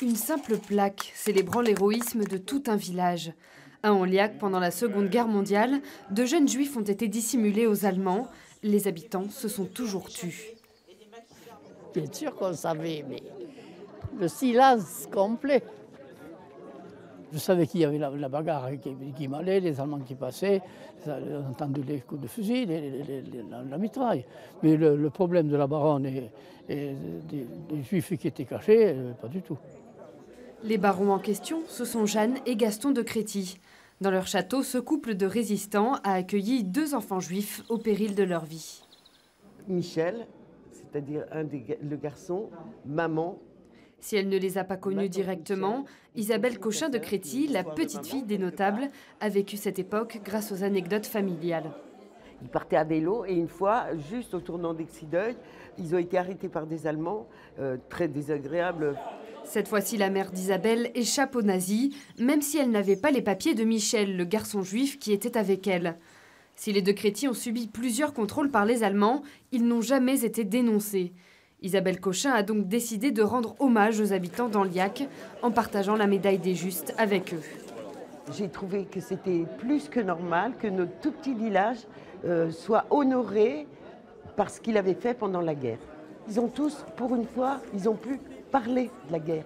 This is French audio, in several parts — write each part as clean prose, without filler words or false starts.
Une simple plaque célébrant l'héroïsme de tout un village. À Anliac, pendant la Seconde Guerre mondiale, de jeunes juifs ont été dissimulés aux Allemands. Les habitants se sont toujours tus. Bien sûr qu'on savait, mais le silence complet. Je savais qu'il y avait la bagarre qui m'allait, les Allemands qui passaient, j'ai entendu les coups de fusil, la mitraille. Mais le problème de la baronne et des Juifs qui étaient cachés, pas du tout. Les barons en question, ce sont Jeanne et Gaston de Créty. Dans leur château, ce couple de résistants a accueilli 2 enfants juifs au péril de leur vie. Michel, c'est-à-dire le garçon, maman. Si elle ne les a pas connus directement, Isabelle Cochin de Créty, la petite fille des notables, a vécu cette époque grâce aux anecdotes familiales. Ils partaient à vélo et une fois, juste au tournant d'Exideuil, ils ont été arrêtés par des Allemands, très désagréables. Cette fois-ci, la mère d'Isabelle échappe aux nazis, même si elle n'avait pas les papiers de Michel, le garçon juif qui était avec elle. Si les 2 Créty ont subi plusieurs contrôles par les Allemands, ils n'ont jamais été dénoncés. Isabelle Cochin a donc décidé de rendre hommage aux habitants d'Anliac en partageant la médaille des Justes avec eux. J'ai trouvé que c'était plus que normal que notre tout petit village soit honoré par ce qu'il avait fait pendant la guerre. Ils ont tous, pour une fois, ils ont pu parler de la guerre.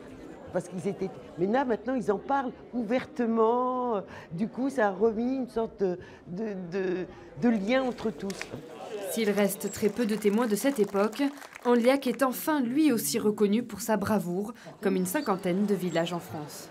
Parce qu'ils étaient... Mais là, maintenant, ils en parlent ouvertement. Du coup, ça a remis une sorte de lien entre tous. S'il reste très peu de témoins de cette époque, Anliac est enfin lui aussi reconnu pour sa bravoure, comme une 50aine de villages en France.